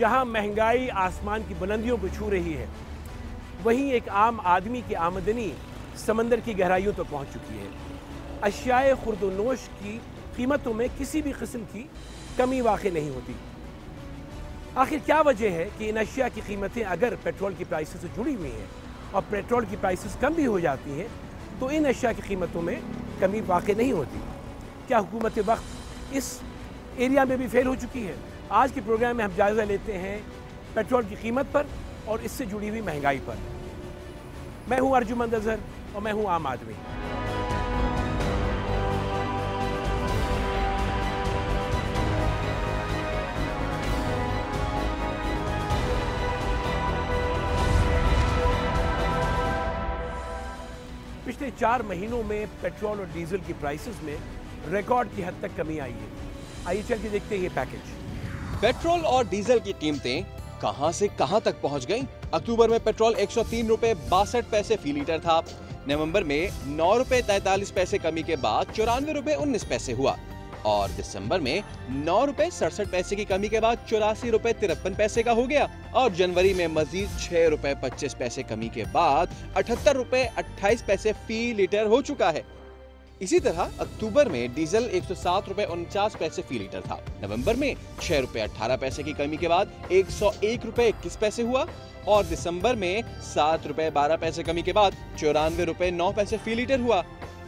जहां महंगाई आसमान की बुलंदियों को छू रही है, वहीं एक आम आदमी की आमदनी समंदर की गहराइयों तक पहुंच चुकी है। अशियाए खुर्दोनोश की कीमतों में किसी भी किस्म की कमी वाक़ई नहीं होती। आखिर क्या वजह है कि इन अशिया की कीमतें अगर पेट्रोल की प्राइसेस से जुड़ी हुई हैं और पेट्रोल की प्राइसेस कम भी हो जाती हैं तो इन अशिया की कीमतों में कमी वाक़ई नहीं होती? क्या हुकूमत वक्त इस एरिया में भी फेल हो चुकी है? आज के प्रोग्राम में हम जायज़ा लेते हैं पेट्रोल की कीमत पर और इससे जुड़ी हुई महंगाई पर। मैं हूं अर्जुमंद अजहर और मैं हूं आम आदमी। पिछले 4 महीनों में पेट्रोल और डीजल की प्राइसेस में रिकॉर्ड की हद तक कमी आई है। आइए चल के देखते हैं ये पैकेज। पेट्रोल और डीजल की कीमतें कहां से कहां तक पहुंच गईं? अक्टूबर में पेट्रोल 103 रुपए 62 पैसे फी लीटर था। नवंबर में 9 रुपए 43 पैसे कमी के बाद 94 रुपए 19 पैसे हुआ और दिसंबर में 9 रुपए 67 पैसे की कमी के बाद 84 रुपए 53 पैसे का हो गया और जनवरी में मजीद 6 रुपए 25 पैसे कमी के बाद 78 रुपए 28 पैसे फी लीटर हो चुका है। इसी तरह अक्टूबर में डीजल 107 रुपए 49 पैसे फी लीटर था। नवंबर में 6 रुपए 18 पैसे की कमी के बाद 101 रुपए 21 पैसे हुआ और दिसंबर में 7 रुपए 12 पैसे कमी के बाद 94 रुपए 9 पैसे फी लीटर हुआ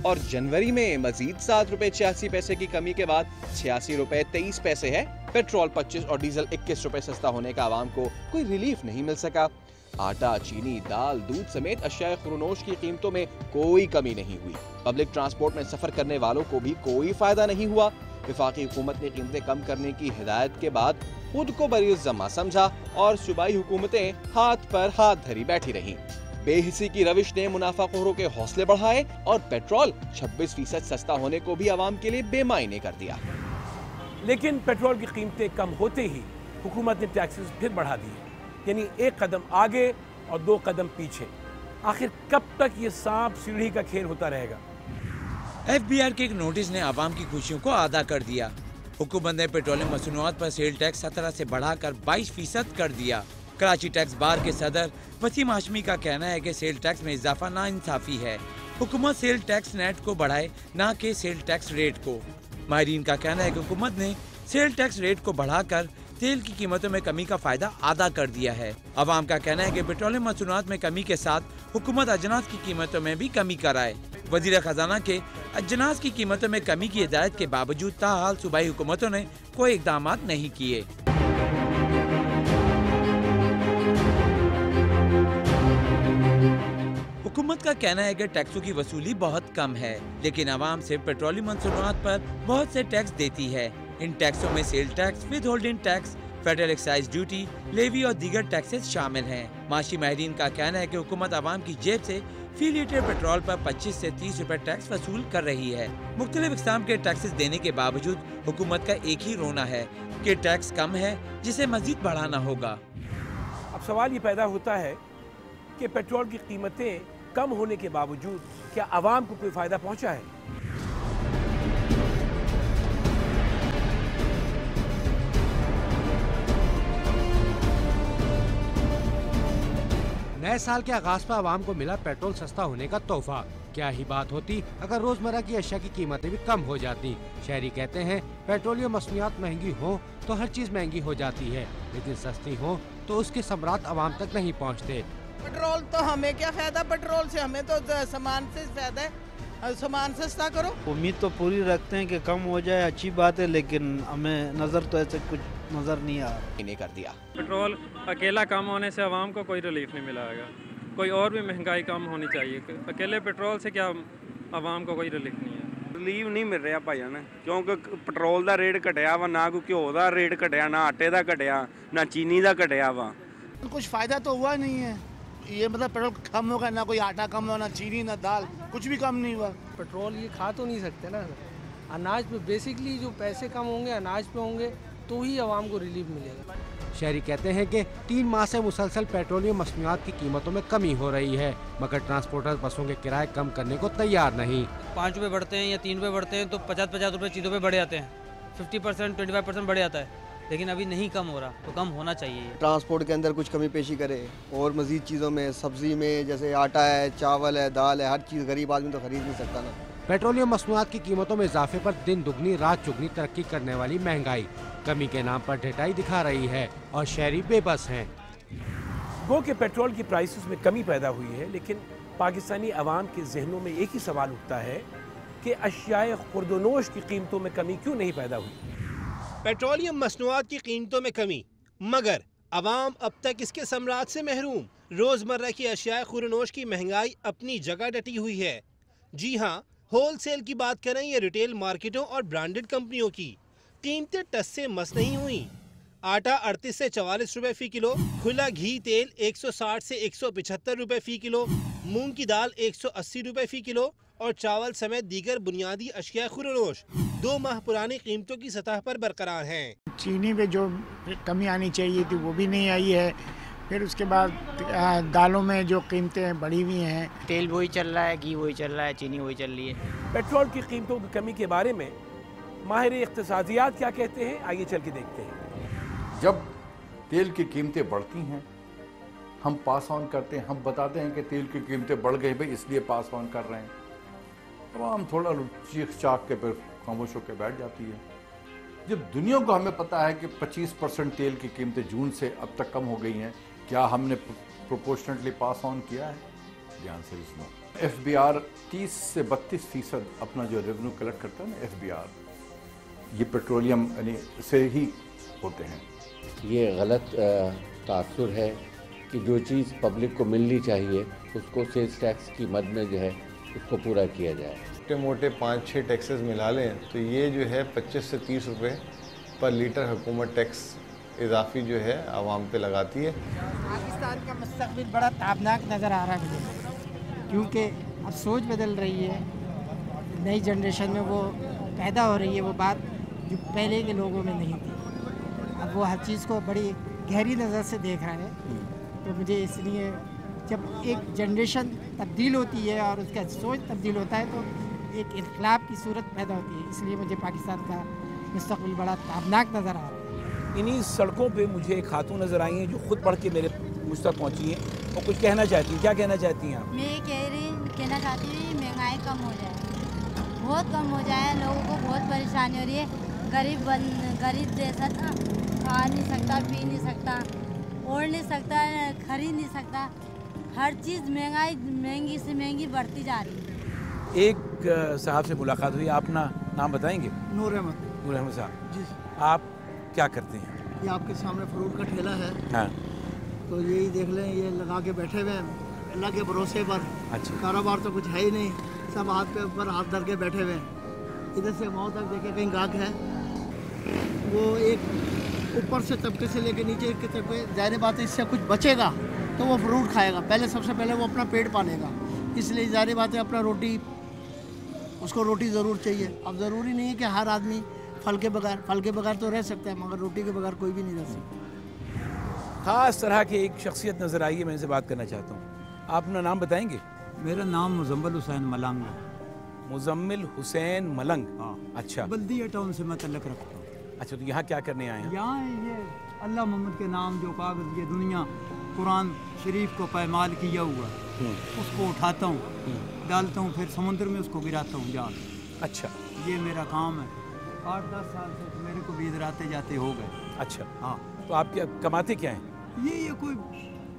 और जनवरी में मजीद 7 रुपए 86 पैसे की कमी के बाद 86 रुपए 23 पैसे है। पेट्रोल 25 और डीजल 21 रुपए सस्ता होने का आवाम को कोई रिलीफ नहीं मिल सका। आटा, चीनी, दाल, दूध समेत अशियाए खुर्दोनोश की कीमतों में कोई कमी नहीं हुई। पब्लिक ट्रांसपोर्ट में सफर करने वालों को भी कोई फायदा नहीं हुआ। वफाकी हुकूमत ने कीमतें कम करने की हिदायत के बाद खुद को बरी ज़म्मा समझा और सूबाई हुकूमतें हाथ पर हाथ धरी बैठी रहीं। बेहिसी की रविश ने मुनाफाखोरों के हौसले बढ़ाए और पेट्रोल 26% सस्ता होने को भी आवाम के लिए बेमायने कर दिया। लेकिन पेट्रोल की कीमतें कम होते ही हुकूमत ने टैक्सेस फिर बढ़ा दिए, यानी एक कदम आगे और 2 कदम पीछे। आखिर कब तक ये सांप सीढ़ी का खेल होता रहेगा? FBR के एक नोटिस ने आवाम की खुशियों को आधा कर दिया। हुकूमत ने पेट्रोलियम मसनूआत पर सेल टैक्स 17 से बढ़ाकर 22% कर दिया। कराची टैक्स बार के सदर वसीम हाशमी का कहना है कि सेल टैक्स में इजाफा नाइंसाफी है। हुकूमत सेल टैक्स नेट को बढ़ाए, ना कि सेल टैक्स रेट को। माहिरीन का कहना है कि हुकूमत ने सेल टैक्स रेट को बढ़ाकर तेल की कीमतों में कमी का फायदा आदा कर दिया है। अवाम का कहना है कि पेट्रोलियम मसनूआत में कमी के साथ हुकूमत अजनास की कीमतों में भी कमी कराए। वजीर खजाना के अजनास की कीमतों में कमी की हिदायत के बावजूद ताहाल सूबाई हुकूमतों ने कोई इकदाम नहीं किए। हुकूमत का कहना है कि टैक्सों की वसूली बहुत कम है, लेकिन आवाम से पेट्रोलियम मसनूआत पर बहुत से टैक्स देती है। इन टैक्सों में sale tax, withholding tax, federal excise duty, levy और दीगर टैक्सेस शामिल हैं। माशी माहिरीन का कहना है कि हुकूमत आवाम की जेब से फी लीटर पेट्रोल पर 25 से 30 रुपए टैक्स वसूल कर रही है। मुख्तलिफ इक़साम के टैक्सेस देने के बावजूद हुकूमत का एक ही रोना है कि टैक्स कम है, जिसे मजीद बढ़ाना होगा। अब सवाल ये पैदा होता है कि पेट्रोल की कीमतें कम होने के बावजूद क्या आवाम को कोई फायदा पहुंचा है? नए साल के आगाज पर आवाम को मिला पेट्रोल सस्ता होने का तोहफा। क्या ही बात होती अगर रोजमर्रा की अशिया की कीमतें भी कम हो जाती। शहरी कहते हैं पेट्रोलियम मसनूआत महंगी हो तो हर चीज महंगी हो जाती है, लेकिन सस्ती हो तो उसके समरात आवाम तक नहीं पहुँचते। पेट्रोल तो हमें क्या फायदा, पेट्रोल से हमें तो सामान से फायदा है, सामान सस्ता करो। उम्मीद तो पूरी रखते हैं कि कम हो जाए, अच्छी बात है, लेकिन हमें नज़र तो ऐसे कुछ नज़र नहीं आ रहा। कर दिया पेट्रोल अकेला कम होने से आवाम को कोई रिलीफ नहीं मिलेगा। कोई और भी महंगाई कम होनी चाहिए। अकेले पेट्रोल से क्या आवाम को कोई रिलीफ नहीं है। रिलीफ नहीं मिल रहा भाई ने, क्योंकि पेट्रोल का रेट घटिया वा, ना कोई घ्यो का रेट घटिया, ना आटे का घटिया, ना चीनी का घटिया वा। कुछ फायदा तो हुआ नहीं है। ये मतलब पेट्रोल कम होगा, ना कोई आटा कम हुआ, ना चीनी, ना दाल, कुछ भी कम नहीं हुआ। पेट्रोल ये खा तो नहीं सकते ना। अनाज पे बेसिकली जो पैसे कम होंगे अनाज पे होंगे तो ही आवाम को रिलीफ मिलेगा। शहरी कहते हैं कि 3 माह से मुसलसल पेट्रोलियम मसनूआत की कीमतों में कमी हो रही है, मगर ट्रांसपोर्टर बसों के किराए कम करने को तैयार नहीं। 5 रुपये बढ़ते हैं या 3 रुपये बढ़ते हैं तो 50-50 रुपये चीज़ों पे बढ़ जाते हैं। 50%, 25% बढ़ जाता है। लेकिन अभी नहीं कम हो रहा, तो कम होना चाहिए। ट्रांसपोर्ट के अंदर कुछ कमी पेशी करे और मज़ीद चीज़ों में, सब्ज़ी में, जैसे आटा है, चावल है, दाल है, हर चीज़ गरीब आदमी तो खरीद नहीं सकता ना। पेट्रोलियम मसनूआत की कीमतों में इजाफे पर दिन दुगनी रात चुगनी तरक्की करने वाली महंगाई कमी के नाम पर ढिठाई दिखा रही है और शहरी बेबस हैं। गो के पेट्रोल की प्राइसेस में कमी पैदा हुई है, लेकिन पाकिस्तानी अवाम के जहनों में एक ही सवाल उठता है कि अशियाए खुर्दोनोश की कीमतों में कमी क्यों नहीं पैदा हुई। पेट्रोलियम मसनूआत की कीमतों में कमी, मगर अवाम अब तक इसके सम्राट से महरूम। रोज़मर्रा की अशियाए खुर्दोनोश की महंगाई अपनी जगह डटी हुई है। जी हाँ, होल सेल की बात करें या रिटेल मार्केटों और ब्रांडेड कंपनियों की, कीमतें टस से मस नहीं हुई। आटा 38 से 44 रुपए फ़ी किलो, खुला घी तेल 160 से 175 रुपए फ़ी किलो, मूंग की दाल 180 रुपए फ़ी किलो और चावल समेत दीगर बुनियादी अशिया खुर्दोनोश 2 माह पुरानी कीमतों की सतह पर बरकरार हैं। चीनी पे जो कमी आनी चाहिए थी वो भी नहीं आई है। फिर उसके बाद दालों में जो कीमतें बढ़ी हुई हैं, तेल वही चल रहा है, घी वही चल रहा है, चीनी वही चल रही है। पेट्रोल की कीमतों की कमी के बारे में माहिर इक़्तिसादियात क्या कहते हैं, आइए चल के देखते हैं। जब तेल की कीमतें बढ़ती हैं, हम पास ऑन करते हैं, हम बताते हैं कि तेल की कीमतें बढ़ गई भाई इसलिए पास ऑन कर रहे हैं, तो हम थोड़ा चीख चाक के फिर खामोश होकर बैठ जाती है। जब दुनिया को हमें पता है कि 25% तेल की कीमतें जून से अब तक कम हो गई हैं, क्या हमने प्रोपोर्शनेटली पास ऑन किया है? ध्यान से सुनो। FBR 30 से 32% अपना जो रेवेन्यू कलेक्ट करता है ना, FBR, ये पेट्रोलियम यानी से ही होते हैं। ये गलत तासुर है कि जो चीज़ पब्लिक को मिलनी चाहिए उसको सेल्स टैक्स की मद में जो है उसको पूरा किया जाए। मोटे मोटे 5-6 टैक्सेस मिला लें तो ये जो है 25 से 30 रुपए पर लीटर हुकूमत टैक्स इजाफी जो है आवाम पे लगाती है। पाकिस्तान का मुस्तकबिल बड़ा ताबनाक नज़र आ रहा है मुझे, क्योंकि अब सोच बदल रही है, नई जनरेशन में वो पैदा हो रही है, वो बात जो पहले के लोगों में नहीं थी। अब वो हर चीज़ को बड़ी गहरी नज़र से देख रहा है। तो मुझे इसलिए जब एक जनरेशन तब्दील होती है और उसका सोच तब्दील होता है तो एक इनकलाब की सूरत पैदा होती है। इसलिए मुझे पाकिस्तान का मुस्तकबिल बड़ा ताबनाक नज़र आ रहा है। इन्हीं सड़कों पे मुझे एक खातून नज़र आई हैं जो खुद पढ़ के मुझ तक पहुँची हैं और कुछ कहना चाहती हैं। क्या कहना चाहती हैं आप? मैं कहना चाहती हूँ महंगाई कम हो जाए, बहुत कम हो जाए। लोगों को बहुत परेशानी हो रही है। गरीब जैसा था, खा नहीं सकता, पी नहीं सकता, ओढ़ नहीं सकता, खरीद नहीं सकता। हर चीज़ महंगी से महंगी बढ़ती जा रही है। एक साहब से मुलाकात हुई, आप नाम बताएंगे? नूर अहमद साहब जी। आप क्या करते हैं? ये आपके सामने फ्रूट का ठेला है। हाँ। तो यही देख लें, ये लगा के बैठे हुए हैं अल्लाह के भरोसे पर। अच्छा। कारोबार तो कुछ है ही नहीं, सब हाथ पे ऊपर हाथ धर के बैठे हुए हैं। इधर से मौत तक देखे कहीं गाहक है, वो एक ऊपर से तबके से लेके नीचे के तबके, ज़ाहिर बात है इससे कुछ बचेगा तो वो फ्रूट खाएगा। पहले सबसे पहले वो अपना पेट पालेगा, इसलिए ज़ाहिर बात है अपना रोटी, उसको रोटी ज़रूर चाहिए। अब ज़रूरी नहीं है कि हर आदमी फल के बगैर तो रह सकता है, मगर रोटी के बगैर कोई भी नहीं रह सकता। ख़ास तरह की एक शख्सियत नज़र आई है, मैं इनसे बात करना चाहता हूँ। आप अपना नाम बताएंगे? मेरा नाम मुजम्मिल हुसैन मलंग है। मुजम्मिल हुसैन मलंग। हाँ। अच्छा। बल्दिया टाउन से मैं तल्लुक़ रखता हूँ। अच्छा, तो यहाँ क्या करने आए हैं? यहाँ ये अल्लाह मोहम्मद के नाम जो कागज़ ये दुनिया कुरान शरीफ को पैमाल किया हुआ उसको उठाता हूँ, डालता हूँ, फिर समुद्र में उसको गिराता हूँ जाल। अच्छा। ये मेरा काम है। 8-10 साल से तो मेरे को भी इधर आते जाते हो गए। अच्छा। हाँ। तो आप क्या कमाते क्या हैं? ये कोई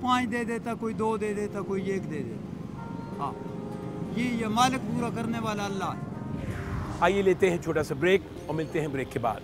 5 दे देता, कोई 2 दे देता, कोई 1 दे देता। हाँ, ये मालिक पूरा करने वाला अल्लाह है। आइए लेते हैं छोटा सा ब्रेक और मिलते हैं ब्रेक के बाद।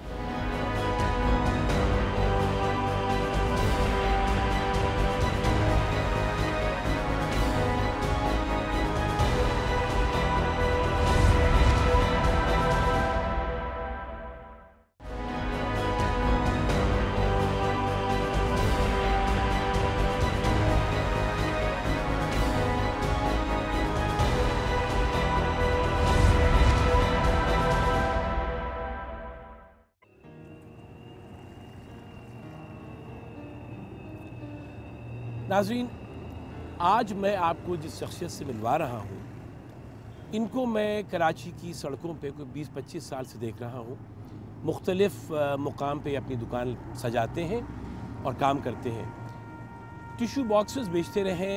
नाज़रीन, आज मैं आपको जिस शख्सियत से मिलवा रहा हूँ, इनको मैं कराची की सड़कों पे कोई 20-25 साल से देख रहा हूँ। मुख्तलिफ़ मुकाम पे अपनी दुकान सजाते हैं और काम करते हैं। टिशू बॉक्सेस बेचते रहे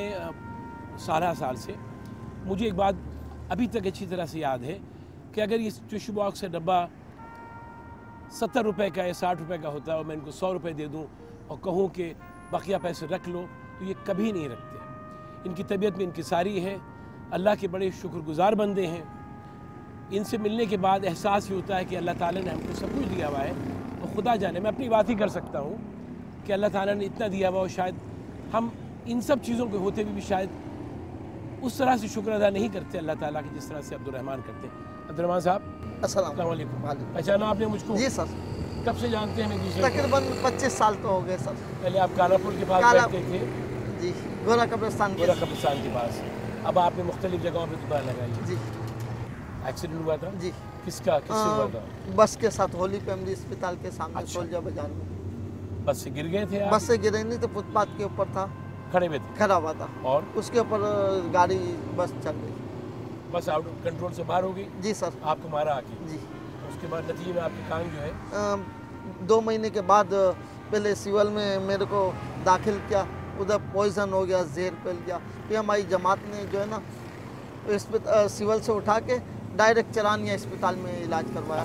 साल से। मुझे एक बात अभी तक अच्छी तरह से याद है कि अगर ये टिशू बॉक्स का डब्बा 70 रुपए का या 60 रुपए का होता है और मैं इनको 100 रुपए दे दूं और कहूं कि बकिया पैसे रख लो, तो ये कभी नहीं रखते। इनकी तबीयत में इनकिसारी है, अल्लाह के बड़े शुक्रगुजार बंदे हैं। इनसे मिलने के बाद एहसास ये होता है कि अल्लाह ताला ने हमको सब कुछ दिया हुआ है, तो खुदा जाने मैं अपनी बात ही कर सकता हूँ कि अल्लाह ताला ने इतना दिया हुआ और शायद हम इन सब चीज़ों के होते भी शायद उस तरह से शुक्र अदा नहीं करते अल्लाह ताला की जिस तरह से अब्दुर्रहमान करते हैं। अब्दुर्रहमान साहब अस्सलाम वालेकुम। पहचाना आपने मुझको? जी सर। कब से जानते हैं? तकरीबन 25 साल तो हो गए सर। पहले आप कालापुर के पास रहते थे? जी, गोरा कब्रिस्तान के पास। अब आपने मुख्तलिफ जगहों पर दुकान लगाई? जी। एक्सीडेंट हुआ था? जी। किसका? किससे हुआ था? बस के साथ होली फैमिली अस्पताल के सामने सोल्जा बाजार में। बस से गिर गए थे? बस से गिरे नहीं तो फुटपाथ के ऊपर था, खड़े हुए थे? खड़ा हुआ था और उसके ऊपर गाड़ी बस चल गई। बस आउट कंट्रोल से बाहर हो गई? जी सर। आपको मारा आके? जी। उसके बाद नतीजे में आपकी कान जो है 2 महीने के बाद पहले सिविल में मेरे को दाखिल किया, उधर पॉइजन हो गया, जहर फैल गया। फिर हमारी जमात ने जो है ना सिविल से उठा के डायरेक्ट चरानिया अस्पताल में इलाज करवाया।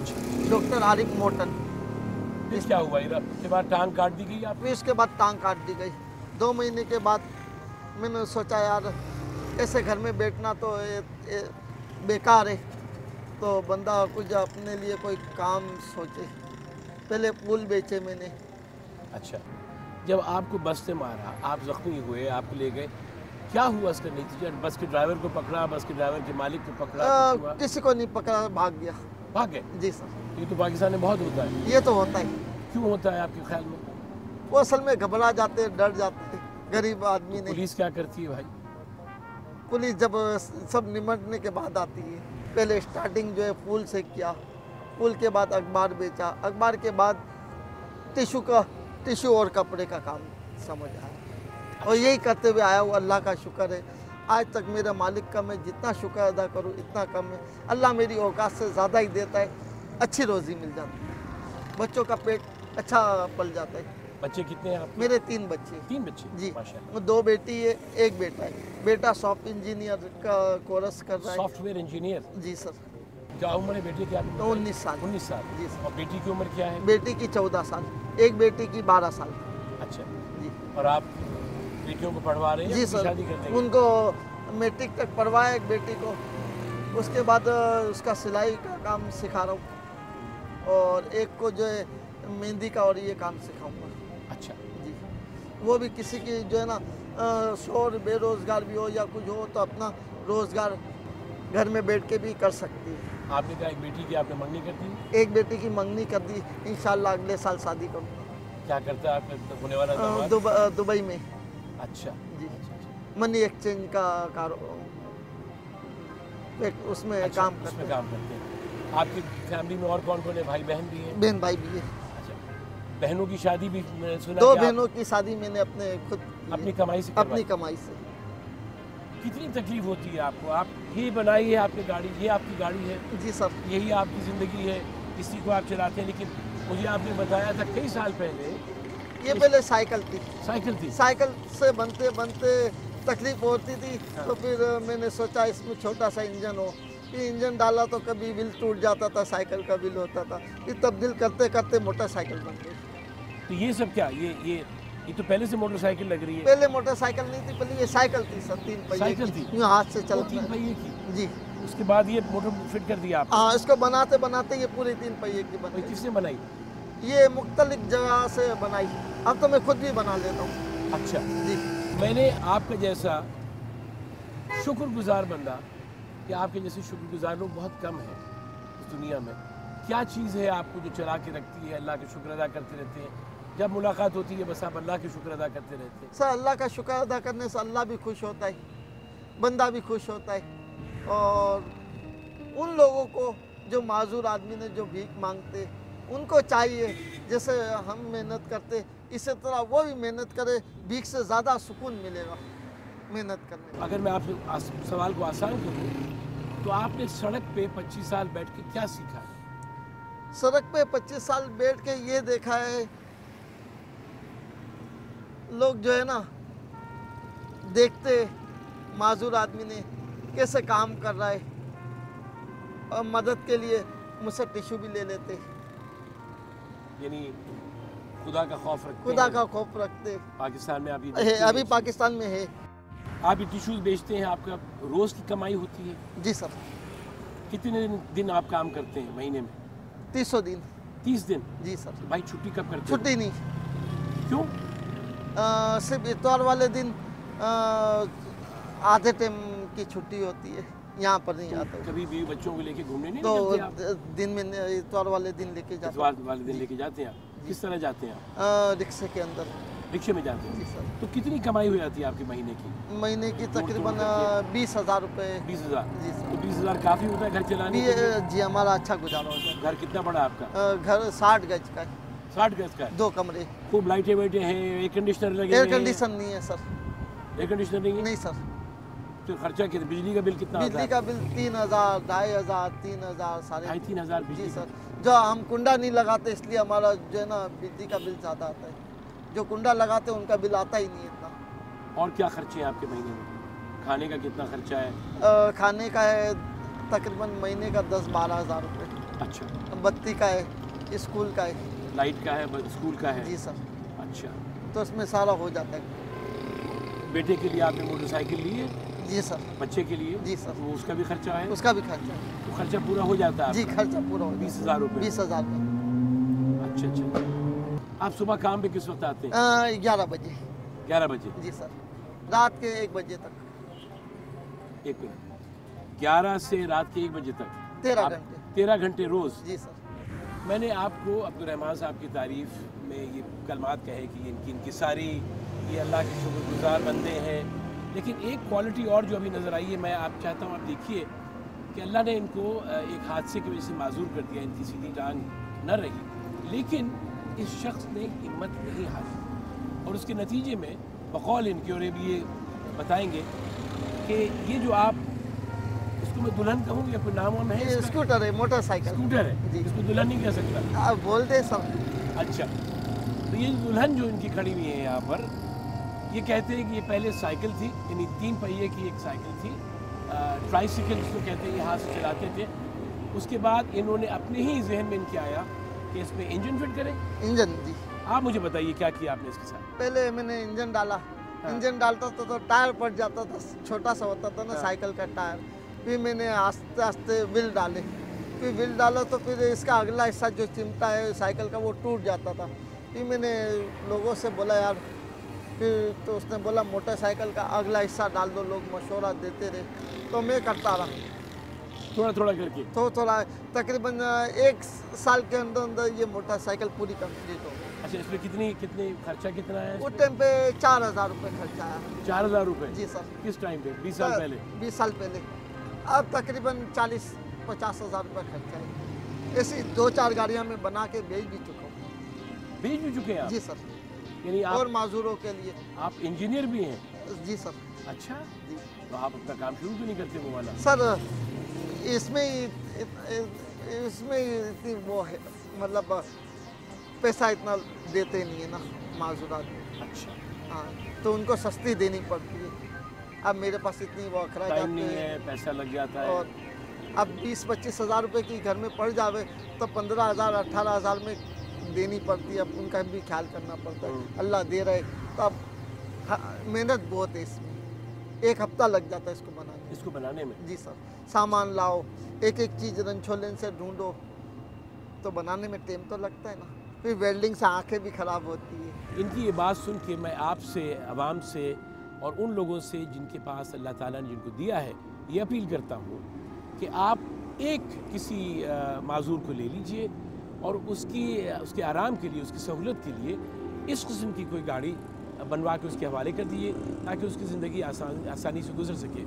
डॉक्टर आरिफ मोटन। फिर क्या हुआ? उसके बाद टांग काट दी गई? फिर उसके बाद टांग काट दी गई। 2 महीने के बाद मैंने सोचा यार ऐसे घर में बैठना तो बेकार है, तो बंदा कुछ अपने लिए कोई काम सोचे। पहले फूल बेचे मैंने। अच्छा, जब आपको बस से मारा, आप जख्मी हुए, आपको ले गए, क्या हुआ इसका नतीजा? बस के ड्राइवर को पकड़ा, बस के ड्राइवर के मालिक को पकड़ा? किसी को नहीं पकड़ा, भाग गया। भाग गए? जी सर। ये तो पाकिस्तान में बहुत होता है। ये तो होता है। क्यों होता है आपके ख्याल में? वो असल में घबरा जाते, डर जाते, गरीब आदमी नहीं। पुलिस क्या करती है भाई? पुलिस जब सब निमटने के बाद आती है। पहले स्टार्टिंग जो है फूल से किया, फूल के बाद अखबार बेचा, अखबार के बाद टिशू और कपड़े का काम समझ आया। और यही करते हुए आया हुआ, अल्लाह का शुक्र है। आज तक मेरे मालिक का मैं जितना शुक्र अदा करूं इतना कम है। अल्लाह मेरी औकात से ज़्यादा ही देता है, अच्छी रोज़ी मिल जाती है, बच्चों का पेट अच्छा पल जाता है। बच्चे कितने हैं आपके? मेरे 3 बच्चे। 3 बच्चे? जी। माशाअल्लाह। 2 बेटी है, 1 बेटा है। बेटा सॉफ्टवेयर इंजीनियर का कोर्स कर रहा है। Software engineer? जी सर। क्या उम्र है बेटी की आपकी? 19 साल। 19 साल? जी सर। और बेटी की उम्र क्या है? बेटी की 14 साल, एक बेटी की 12 साल। अच्छा जी। और आप बेटियों को पढ़वा रहे हैं? जी सर। शादी कर देंगे? उनको मैट्रिक तक पढ़वाया एक बेटी को, उसके बाद उसका सिलाई का काम सिखा रहा हूँ, और एक को जो है मेहंदी का और ये काम सिखाऊंगा। अच्छा जी। वो भी किसी की जो है ना शोर बेरोजगार भी हो या कुछ हो तो अपना रोजगार घर में बैठ के भी कर सकती है। आपने कहा एक बेटी की आपने मंगनी कर दी? एक बेटी की मंगनी कर दी, इंशाल्लाह अगले साल शादी करूँगा। क्या करता है आपका होने वाला दामाद? दुबई में। अच्छा जी। मनी एक्सचेंज का उसमें अच्छा, काम उसमें काम करते हैं। आपकी फैमिली में और कौन कौन है? भाई बहन भी है? बहन भाई भी है। अच्छा, बहनों की शादी भी मैंने सुना? 2 बहनों की शादी मैंने अपने खुद अपनी कमाई से? अपनी कमाई से। कितनी तकलीफ होती है आपको? आप ये बनाई है आपने गाड़ी, ये आपकी गाड़ी है? जी सर। यही आपकी ज़िंदगी है, इसी को आप चलाते हैं। लेकिन मुझे आपने बताया था कई साल पहले ये पहले साइकिल थी। साइकिल थी? साइकिल से बनते बनते तकलीफ होती थी। हाँ। तो फिर मैंने सोचा इसमें छोटा सा इंजन हो। ये इंजन डाला तो कभी व्हील टूट जाता था, साइकिल का व्हील होता था। ये तब्दील करते करते मोटरसाइकिल बन गई। तो ये सब क्या? ये तो पहले से मोटरसाइकिल लग रही है? पहले मोटरसाइकिल नहीं थी, पहले ये साइकिल थी सर, 3 पहिए साइकिल थी? यूँ हाथ से चलती। 3 पहिए की? जी। उसके बाद ये मोटर फिट कर दिया आपने? हाँ, इसको बनाते बनाते ये पूरी 3 पहिए की बनी। किसने बनाई? ये मुख्तलिफ जगह से बनाई, अब तो मैं खुद भी बना लेता हूँ। अच्छा जी। मैंने आपका जैसा शुक्रगुजार बंदा, कि आपके जैसे शुक्रगुजार लोग बहुत कम हैं इस दुनिया में। क्या चीज़ है आपको जो चला के रखती है? अल्लाह के शुक्र अदा करते रहते हैं? जब मुलाकात होती है बस आप अल्लाह के शुक्र अदा करते रहते हैं? सर, अल्लाह का शुक्र अदा करने से अल्लाह भी खुश होता है, बंदा भी खुश होता है। और उन लोगों को जो माजूर आदमी ने जो भीख मांगते, उनको चाहिए जैसे हम मेहनत करते इसी तरह वो भी मेहनत करे, भीख से ज़्यादा सुकून मिलेगा मेहनत करने में। अगर मैं आपसे सवाल को आसान करूँ तो आपने सड़क पे 25 साल बैठ के क्या सीखा? सड़क पे 25 साल बैठ के ये देखा है, लोग जो है ना देखते माजूर आदमी ने कैसे काम कर रहा है, और मदद के लिए मुझसे टिश्यू भी ले लेते। यानी खुदा का खौफ रखते खुदा हैं। का खौफ रखते। पाकिस्तान में आप ये है, देखते अभी हैं। पाकिस्तान में है। आप ये टिश्यूज बेचते हैं, आपका रोज की कमाई होती है? जी सर। कितने दिन आप काम करते हैं महीने में? 300 दिन। 30 दिन? जी सर। भाई छुट्टी कब करते हैं? छुट्टी नहीं। क्यों? सिर्फ इतवार वाले दिन आधे टाइम की छुट्टी होती है, यहाँ पर नहीं आता। कभी भी बच्चों को लेके घूमने नहीं तो निकलते आप? दिन में इतवार वाले दिन लेके जाते। इतवार वाले दिन लेके जाते हैं आप? किस तरह जाते हैं आप? रिक्शे के अंदर। रिक्शे में जाते हैं? जी सर। तो कितनी कमाई हो जाती है आपके महीने की? महीने की तकरीबन 20,000 रुपए। 20,000? जी सर। तो 20,000 काफ़ी होता है घर चलाने के लिए? जी हमारा अच्छा गुजारा होता है। घर कितना बड़ा है आपका? घर 60 गज का है। 60 गज का है? 2 कमरे। खूब लाइटें वाइटें हैं, एयर कंडीशनर लगे? एयर कंडीशन नहीं है सर। एयर कंडीशनर नहीं है? नहीं सर। तो खर्चा कितना? बिजली का बिल कितना आता है? बिजली का बिल 3,000, 2,500, 3,000, 3,500 बिजली? जी सर। जो हम कुंडा नहीं लगाते इसलिए हमारा जो है ना बिजली का बिल ज़्यादा आता है। जो कुंडा लगाते हैं उनका बिल आता ही नहीं इतना। और क्या खर्चे हैं आपके महीने में? खाने का कितना खर्चा है? खाने का है तकरीबन महीने का 10-12 हज़ार रुपये। अच्छा। बत्ती का है, स्कूल का है, लाइट का है, स्कूल का है? जी सर। अच्छा। तो उसमें सारा हो जाता है। बेटे के लिए आपने मोटरसाइकिल ली है? जी सर। बच्चे के लिए? जी सर। तो उसका भी खर्चा है? उसका भी खर्चा है। तो खर्चा पूरा हो जाता है? जी खर्चा पूरा हो जाता है। 20,000 रुपये? 20,000 रुपये। अच्छा अच्छा। आप सुबह काम पे किस वक्त आते हैं? 11 बजे। 11 बजे? जी सर। रात के 1 बजे तक। 1 मिनट, 11 से रात के 1 बजे तक? 13 घंटे। 13 घंटे रोज़? जी सर। मैंने आपको अब्दुर्रहमान साहब की तारीफ़ में ये कलमात कहे कि इनकी सारी ये अल्लाह के शुक्रगुज़ार बंदे हैं, लेकिन एक क्वालिटी और जो अभी नज़र आई है, मैं आप चाहता हूँ आप देखिए कि अल्लाह ने इनको एक हादसे की वजह से माजूर कर दिया, इनकी सीधी टांग न रही, लेकिन इस शख्स ने हिम्मत नहीं हारी और उसके नतीजे में बकौल इनके, और ये बताएंगे कि ये जो आप इसको मैं दुल्हन कहूँ या कोई नाम वाम है? स्कूटर है, मोटरसाइकिल। स्कूटर है जी, इसको दुल्हन नहीं कह सकता? आप बोलते सब। अच्छा, तो ये दुल्हन जो इनकी खड़ी हुई है यहाँ पर, ये कहते हैं कि ये पहले साइकिल थी, यानी 3 पहिए की एक साइकिल थी, ट्राईसाइकिल जिसको कहते हैं, ये हाथ से चलाते थे। उसके बाद इन्होंने अपने ही जहन में इनके आया कि इसमें इंजन फिट करें। इंजन? जी। आप मुझे बताइए क्या किया आपने इसके साथ? पहले मैंने इंजन डाला। इंजन डालता था तो टायर पड़ जाता था, छोटा सा होता था ना साइकिल का टायर। फिर मैंने आस्ते आस्ते व्हील डाले, फिर व्हील डाला तो फिर इसका अगला हिस्सा जो चिमटा है साइकिल का वो टूट जाता था। फिर मैंने लोगों से बोला यार, फिर तो उसने बोला मोटरसाइकिल का अगला हिस्सा डाल दो, लोग मशवरा देते रहे तो मैं करता रहा थोड़ा थोड़ा करके। तो थोड़ा तकरीबन 1 साल के अंदर अंदर ये मोटरसाइकिल पूरी कंप्लीट हो गई। अच्छा, इसमें कितनी खर्चा कितना है? उस टाइम पे 4,000 रुपये खर्चा आया। 4,000 रुपये? जी सर। किस टाइम पे? 20 साल पहले? 20 साल पहले। अब तकरीबन 40-50 हज़ार रुपये खर्चा है। ऐसी 2-4 गाड़ियाँ मैं बना के बेच भी चुका हूँ। बेच भी चुके हैं आप? जी सर। यानी आप और माजूरों के लिए। आप इंजीनियर भी हैं? जी सर। अच्छा जी। तो आप अपना काम शुरू क्यों नहीं करते वो वाला? सर इसमें इतनी वो है, मतलब पैसा इतना देते नहीं है ना माजूरात में। अच्छा। हाँ, तो उनको सस्ती देनी पड़ती है। अब मेरे पास इतनी वो अखराजात नहीं है, पैसा लग जाता है। और अब 20-25 हज़ार रुपये की घर में पड़ जावे तो 15,000 18,000 में देनी पड़ती है। अब उनका भी ख्याल करना पड़ता है। अल्लाह दे रहे तो अब मेहनत बहुत है इसमें। 1 हफ्ता लग जाता है इसको बनाने में। जी सर। सामान लाओ, एक चीज़ रंछोलन से ढूंढो, तो बनाने में टाइम तो लगता है ना। फिर वेल्डिंग से आंखें भी ख़राब होती है। इनकी ये बात सुन के मैं आपसे, आवाम से और उन लोगों से जिनके पास अल्लाह ताला ने जिनको दिया है, ये अपील करता हूँ कि आप किसी माजूर को ले लीजिए और उसके आराम के लिए, उसकी सहूलत के लिए इस किस्म की कोई गाड़ी बनवा के उसके हवाले कर दिए ताकि उसकी ज़िंदगी आसानी से गुजर सके।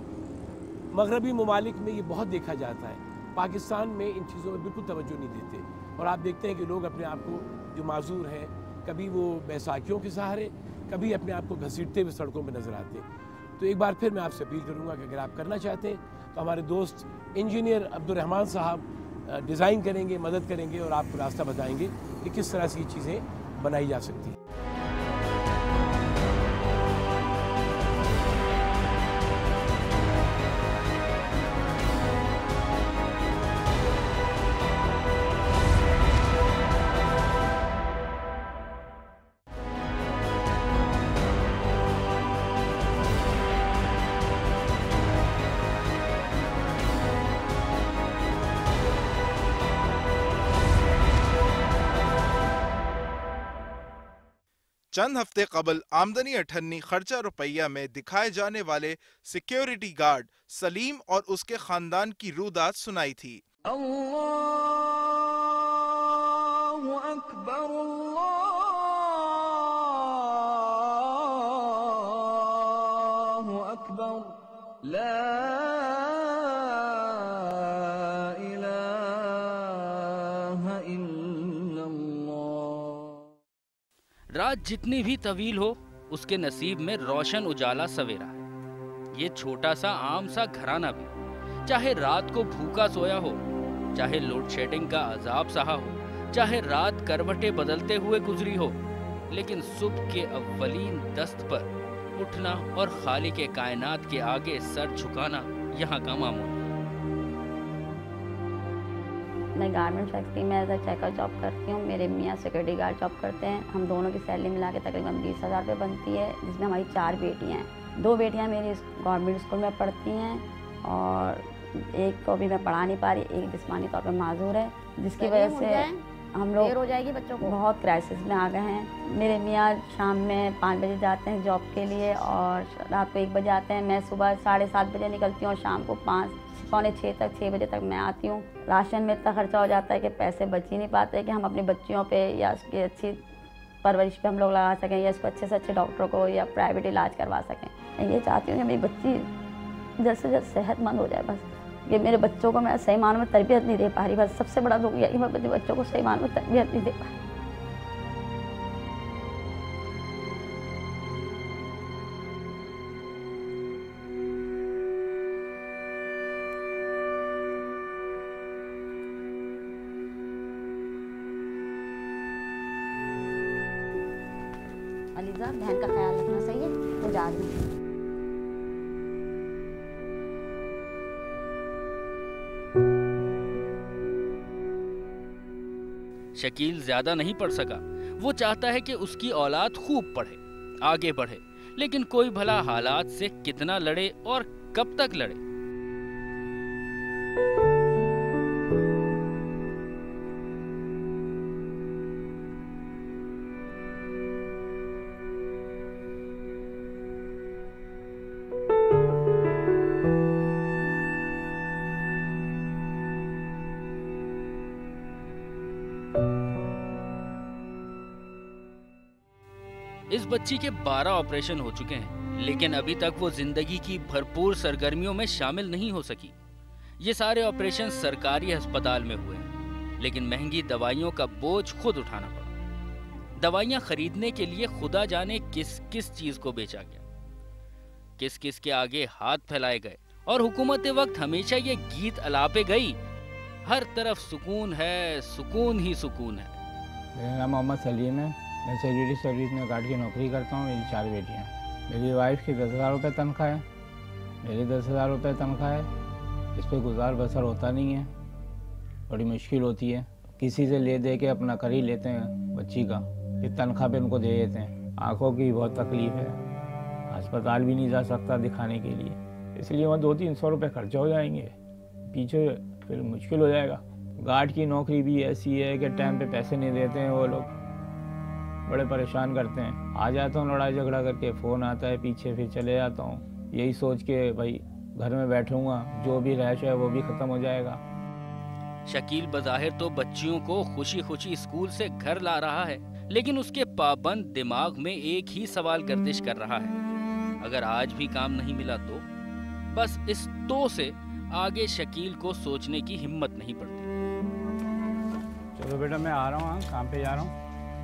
मगरबी ममालिक में ये बहुत देखा जाता है, पाकिस्तान में इन चीज़ों में बिल्कुल तवज्जो नहीं देते और आप देखते हैं कि लोग अपने आप को जो माजूर हैं, कभी वो बैसाखियों के सहारे, कभी अपने आप को घसीटते हुए सड़कों पर नज़र आते हैं। तो एक बार फिर मैं आपसे अपील करूँगा कि अगर आप करना चाहते हैं तो हमारे दोस्त इंजीनियर अब्दुर्रहमान साहब डिज़ाइन करेंगे, मदद करेंगे और आपको रास्ता बताएंगे कि किस तरह से ये चीज़ें बनाई जा सकती हैं। चंद हफ्ते कबल आमदनी अठन्नी खर्चा रुपया में दिखाए जाने वाले सिक्योरिटी गार्ड सलीम और उसके खानदान की रूदात सुनाई थी। अल्लाहु अकबर, अल्लाहु अकबर, ला इलाहा इल्लल्लाह। रात जितनी भी तवील हो, उसके नसीब में रोशन उजाला सवेरा है। ये छोटा सा आम सा घराना भी, चाहे रात को भूखा सोया हो, चाहे लोड शेडिंग का अजाब सहा हो, चाहे रात करवटें बदलते हुए गुजरी हो, लेकिन सुबह के अव्वलीन दस्त पर उठना और खालिक के कायनात के आगे सर झुकाना यहाँ का मामूल है। मैं गारमेंट फैक्ट्री में एज अ चेकर जॉब करती हूँ। मेरे मियाँ सिक्योरिटी गार्ड जॉब करते हैं। हम दोनों की सैलरी मिला के तकरीबन 20,000 रुपये बनती है, जिसमें हमारी 4 बेटियाँ हैं। 2 बेटियाँ मेरी गवर्नमेंट स्कूल में पढ़ती हैं और एक को भी मैं पढ़ा नहीं पा रही, एक जिस्मानी तौर पर माजूर है, जिसकी वजह से हम लोग हो जाएगी बच्चों को बहुत क्राइसिस में आ गए हैं। मेरे मियाँ शाम में 5 बजे जाते हैं जॉब के लिए और रात को 1 बजे आते हैं। मैं सुबह 7:30 बजे निकलती हूँ और शाम को 5 पौने 6 तक 6 बजे तक मैं आती हूँ। राशन में इतना खर्चा हो जाता है कि पैसे बच ही नहीं पाते कि हम अपनी बच्चियों पे या उसकी अच्छी परवरिश पे हम लोग लगा सकें या इसको अच्छे से अच्छे डॉक्टर को या प्राइवेट इलाज करवा सकें। मैं ये चाहती हूँ कि मेरी बच्ची जल्द से जल्द सेहतमंद हो जाए। बस ये मेरे बच्चों को मैं सही मानों में तरबियत नहीं दे पा रही। बस सबसे बड़ा दुख यही, मैं अपने बच्चों को सही मानों में तरबियत नहीं दे पा रही। अलीजा, बहन का ख्याल रखना, सही है? वो जा रही हूँ। शकील ज्यादा नहीं पढ़ सका। वो चाहता है कि उसकी औलाद खूब पढ़े, आगे बढ़े, लेकिन कोई भला हालात से कितना लड़े और कब तक लड़े। इस बच्ची के 12 ऑपरेशन हो चुके हैं, लेकिन अभी तक वो जिंदगी की भरपूर सरगर्मियों में शामिल नहीं हो सकी। ये सारे ऑपरेशन सरकारी अस्पताल में हुए हैं, लेकिन महंगी दवाइयों का बोझ खुद उठाना पड़ा। दवाइयां खरीदने के लिए खुदा जाने किस किस चीज को बेचा गया, किस किस के आगे हाथ फैलाए गए, और हुकूमत वक्त हमेशा ये गीत अलापे गई, हर तरफ सुकून है, सुकून ही सुकून है। मेरा नाम मोहम्मद सलीम है। मैं सिक्योरिटी सर्विस में गार्ड की नौकरी करता हूँ। मेरी 4 बेटियाँ। मेरी वाइफ की 10,000 रुपये तनख्वाह है, मेरी 10,000 रुपये तनख्वाह है। इस पर गुजार बसर होता नहीं है, बड़ी मुश्किल होती है। किसी से ले दे के अपना कर ही लेते हैं बच्ची का, फिर तनख्वाह पे उनको दे देते हैं। आँखों की बहुत तकलीफ़ है, अस्पताल भी नहीं जा सकता दिखाने के लिए, इसलिए वहाँ 200-300 रुपये खर्चा हो जाएंगे, पीछे फिर मुश्किल हो जाएगा। गार्ड की नौकरी भी ऐसी है कि टाइम पे पैसे नहीं देते हैं, वो लोग बड़े परेशान करते हैं। आ जाता हूँ लड़ाई झगड़ा करके, फ़ोन आता है पीछे, फिर चले जाता हूँ, यही सोच के भाई घर में बैठूँगा, जो भी रैश है वो भी ख़त्म हो जाएगा। शकील बज़ाहिर तो बच्चियों को खुशी खुशी स्कूल से घर ला रहा है, लेकिन उसके पाबंद दिमाग में एक ही सवाल गर्दिश कर रहा है, अगर आज भी काम नहीं मिला तो। बस इस तो से आगे शकील को सोचने की हिम्मत नहीं पड़ती। चलो बेटा मैं आ रहा हूँ, काम पे जा रहा हूँ,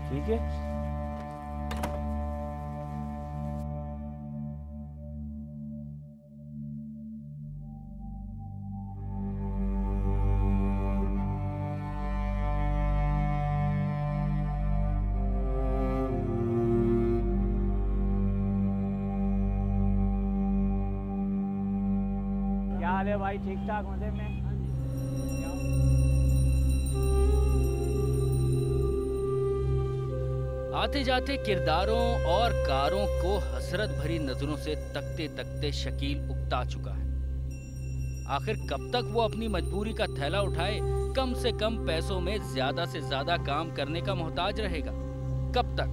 ठीक है। है भाई? ठीक ठाक मजे में? आते जाते किरदारों और कारों को हसरत भरी नजरों से तकते तकते शकील उकता चुका है। आखिर कब तक वो अपनी मजबूरी का थैला उठाए कम से कम पैसों में ज्यादा से ज्यादा काम करने का मोहताज रहेगा? कब तक?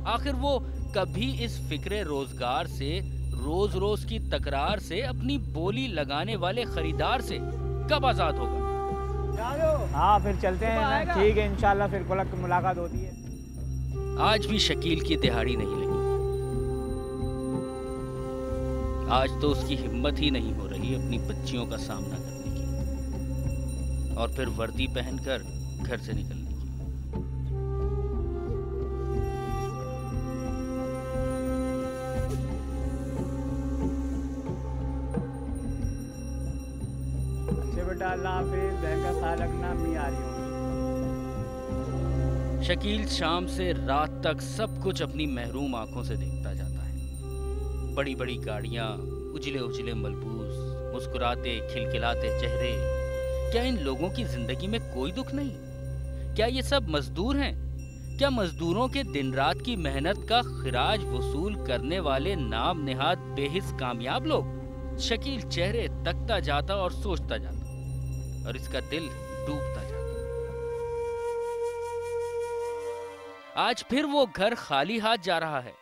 आखिर वो कभी इस फिक्रे रोजगार से, रोज रोज की तकरार से, अपनी बोली लगाने वाले खरीदार से कब आजाद होगा? हाँ फिर चलते हैं। ठीक है, इंशाल्लाह फिर कल मुलाकात होती है। आज भी शकील की दिहाड़ी नहीं लगी। आज तो उसकी हिम्मत ही नहीं हो रही अपनी बच्चियों का सामना करने की और फिर वर्दी पहनकर घर से निकलने की। अच्छे बेटा, अल्लाह हाफिज, बहन का ख्याल रखना, मैं आ रही हूँ। शकील शाम से रात तक सब कुछ अपनी महरूम आंखों से देखता जाता है। बड़ी बड़ी गाड़ियां, उजले उजले मलबूस, मुस्कुराते खिलखिलाते चेहरे। क्या इन लोगों की जिंदगी में कोई दुख नहीं? क्या ये सब मजदूर हैं? क्या मजदूरों के दिन रात की मेहनत का खिराज वसूल करने वाले नाम नेहाद बेहिस कामयाब लोग? शकील चेहरे तकता जाता और सोचता जाता और इसका दिल डूबता जाता। आज फिर वो घर खाली हाथ जा रहा है।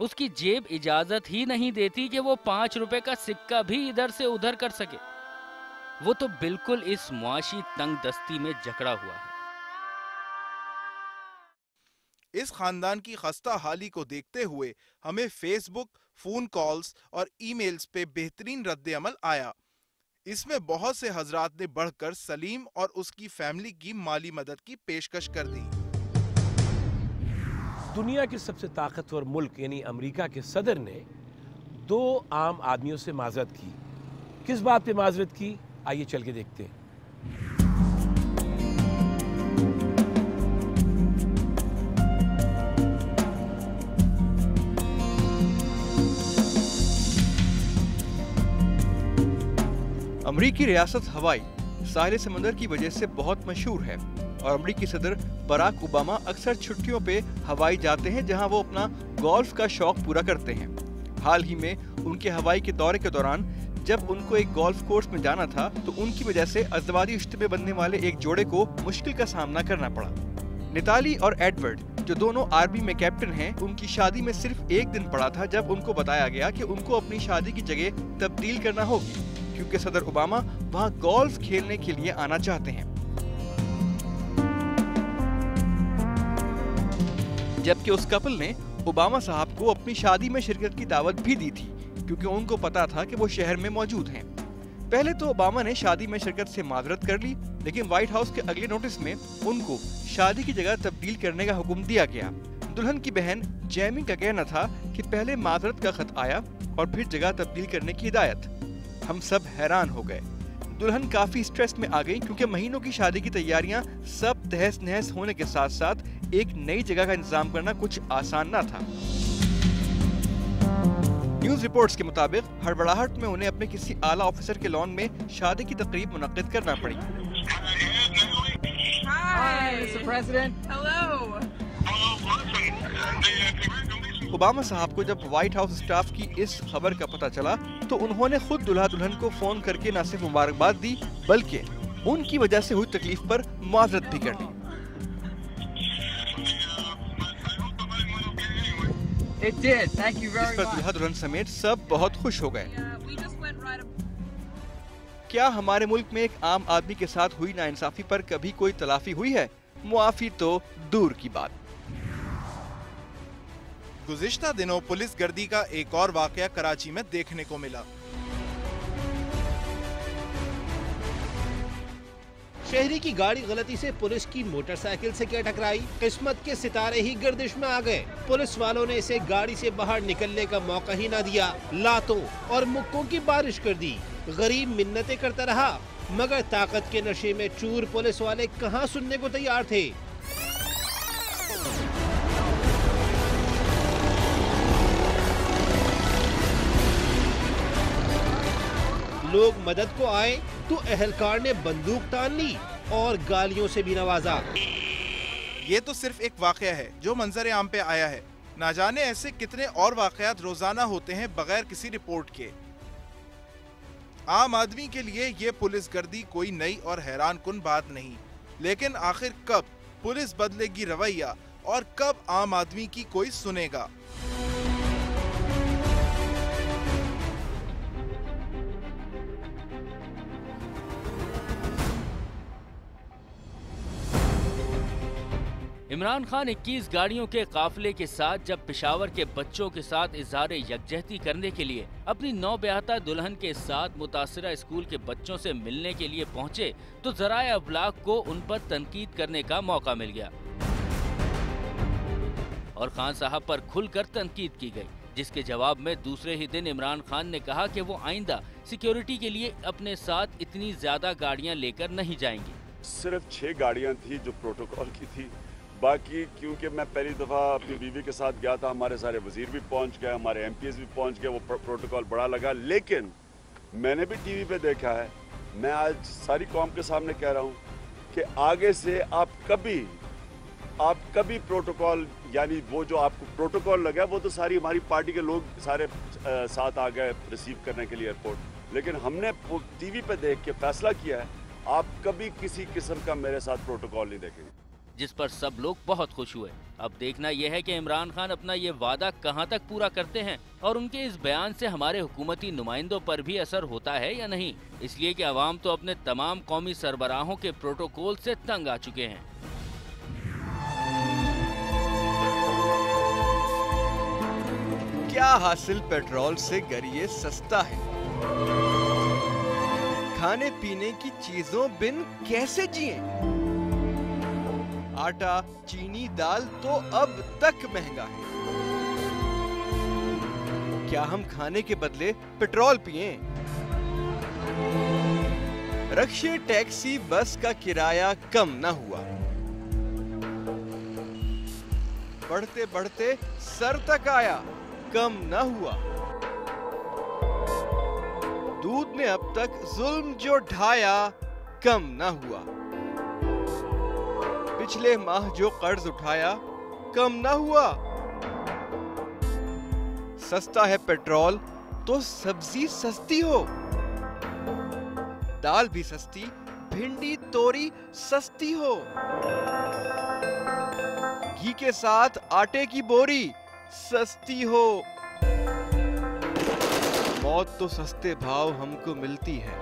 उसकी जेब इजाजत ही नहीं देती कि वो 5 रुपए का सिक्का भी इधर से उधर कर सके। वो तो बिल्कुल इस मुआशी तंग दस्ती में जकड़ा हुआ है। इस खानदान की खस्ता हाली को देखते हुए हमें फेसबुक, फोन कॉल्स और ईमेल्स पे बेहतरीन रद्द अमल आया। इसमें बहुत से हजरात ने बढ़कर सलीम और उसकी फैमिली की माली मदद की पेशकश कर दी। दुनिया के सबसे ताकतवर मुल्क यानी अमेरिका के सदर ने 2 आम आदमियों से माजरत की। किस बात पे माजरत की, आइए चल के देखते हैं। अमरीकी रियासत हवाई साहिल समंदर की वजह से बहुत मशहूर है और अमरीकी सदर बराक ओबामा अक्सर छुट्टियों पे हवाई जाते हैं, जहां वो अपना गोल्फ का शौक पूरा करते हैं। हाल ही में उनके हवाई के दौरे के दौरान जब उनको एक गोल्फ कोर्स में जाना था तो उनकी वजह से अज़दवाजी रिश्ते में बनने वाले एक जोड़े को मुश्किल का सामना करना पड़ा। निताली और एडवर्ड, जो दोनों आर्मी में कैप्टन हैं, उनकी शादी में सिर्फ 1 दिन पड़ा था जब उनको बताया गया कि उनको अपनी शादी की जगह तब्दील करना होगी, क्योंकि सदर ओबामा वहां गोल्फ खेलने के लिए आना चाहते हैं। जबकि उस कपल ने ओबामा साहब को अपनी शादी में शिरकत की दावत भी दी थी, क्योंकि उनको पता था कि वो शहर में मौजूद हैं। पहले तो ओबामा ने शादी में शिरकत से माजरत कर ली, लेकिन व्हाइट हाउस के अगले नोटिस में उनको शादी की जगह तब्दील करने का हुक्म दिया गया। दुल्हन की बहन जैमी का कहना था कि पहले माजरत का खत आया और फिर जगह तब्दील करने की हिदायत। हम सब हैरान हो गए। दुल्हन काफी स्ट्रेस में आ गई, क्योंकि महीनों की शादी की तैयारियां सब तहस नहस होने के साथ साथ एक नई जगह का इंतजाम करना कुछ आसान न था। न्यूज रिपोर्ट्स के मुताबिक हड़बड़ाहट में उन्हें अपने किसी आला ऑफिसर के लॉन में शादी की तकरीब मुनक्किद करना पड़ी। ओबामा साहब को जब व्हाइट हाउस स्टाफ की इस खबर का पता चला तो उन्होंने खुद दुल्हा दुल्हन को फोन करके न सिर्फ मुबारकबाद दी, बल्कि उनकी वजह से हुई तकलीफ पर माजरत भी कर दी। इस पर दुल्हा दुल्हन समेत सब बहुत खुश हो गए। क्या हमारे मुल्क में एक आम आदमी के साथ हुई नाइंसाफी पर कभी कोई तलाफी हुई है? मुआफी तो दूर की बात। गुज़िश्ता दिनों पुलिस गर्दी का एक और वाकया कराची में देखने को मिला। शहरी की गाड़ी गलती से पुलिस की मोटरसाइकिल से क्या टकराई, किस्मत के सितारे ही गर्दिश में आ गए। पुलिस वालों ने इसे गाड़ी से बाहर निकलने का मौका ही न दिया, लातों और मुक्कों की बारिश कर दी। गरीब मिन्नतें करता रहा, मगर ताकत के नशे में चूर पुलिस वाले कहां सुनने को तैयार थे। लोग मदद को आए तो अहलकार ने बंदूक तान ली और गालियों से भी नवाजा। ये तो सिर्फ एक वाकया है जो मंजर आम पे आया है। ना जाने ऐसे कितने और वाकयात रोजाना होते हैं बगैर किसी रिपोर्ट के। आम आदमी के लिए ये पुलिस गर्दी कोई नई और हैरान कुन बात नहीं, लेकिन आखिर कब पुलिस बदलेगी रवैया और कब आम आदमी की कोई सुनेगा? इमरान खान 21 गाड़ियों के काफिले के साथ जब पेशावर के बच्चों के साथ इज़हार यकजहती करने के लिए अपनी नौब्याहता दुल्हन के साथ मुतासिरा स्कूल के बच्चों से मिलने के लिए पहुंचे तो ज़राए अबलाग को उन पर तनकीद करने का मौका मिल गया और खान साहब पर खुलकर तनकीद की गई, जिसके जवाब में दूसरे ही दिन इमरान खान ने कहा कि वो आइंदा सिक्योरिटी के लिए अपने साथ इतनी ज्यादा गाड़ियां लेकर नहीं जाएंगे। सिर्फ 6 गाड़ियां थी जो प्रोटोकॉल की थी, बाकी क्योंकि मैं पहली दफ़ा अपनी बीवी के साथ गया था, हमारे सारे वजीर भी पहुंच गए, हमारे एमपीएस भी पहुंच गए, वो प्रोटोकॉल बड़ा लगा। लेकिन मैंने भी टीवी पे देखा है, मैं आज सारी कौम के सामने कह रहा हूं कि आगे से आप कभी प्रोटोकॉल, यानी वो जो आपको प्रोटोकॉल लगा वो तो सारी हमारी पार्टी के लोग सारे साथ आ गए रिसीव करने के लिए एयरपोर्ट, लेकिन हमने टीवी पे देख के फैसला किया है आप कभी किसी किस्म का मेरे साथ प्रोटोकॉल नहीं देखेंगे, जिस पर सब लोग बहुत खुश हुए। अब देखना यह है कि इमरान खान अपना ये वादा कहां तक पूरा करते हैं और उनके इस बयान से हमारे हुकूमती नुमाइंदों पर भी असर होता है या नहीं, इसलिए कि अवाम तो अपने तमाम कौमी सरबराहों के प्रोटोकॉल से तंग आ चुके हैं। क्या हासिल पेट्रोल से गर ये सस्ता है? खाने पीने की चीजों बिन कैसे जिए? आटा, चीनी, दाल तो अब तक महंगा है। क्या हम खाने के बदले पेट्रोल पिएं? रक्शे, टैक्सी, बस का किराया कम न हुआ। बढ़ते बढ़ते सर तक आया, कम न हुआ। दूध ने अब तक जुल्म जो ढाया, कम न हुआ। पिछले माह जो कर्ज उठाया, कम न हुआ। सस्ता है पेट्रोल तो सब्जी सस्ती हो, दाल भी सस्ती, भिंडी तोरी सस्ती हो, घी के साथ आटे की बोरी सस्ती हो। मौत तो सस्ते भाव हमको मिलती है,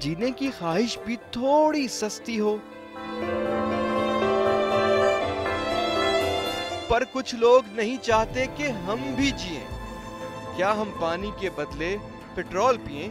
जीने की ख्वाहिश भी थोड़ी सस्ती हो। पर कुछ लोग नहीं चाहते कि हम भी जिएं। क्या हम पानी के बदले पेट्रोल पिएं?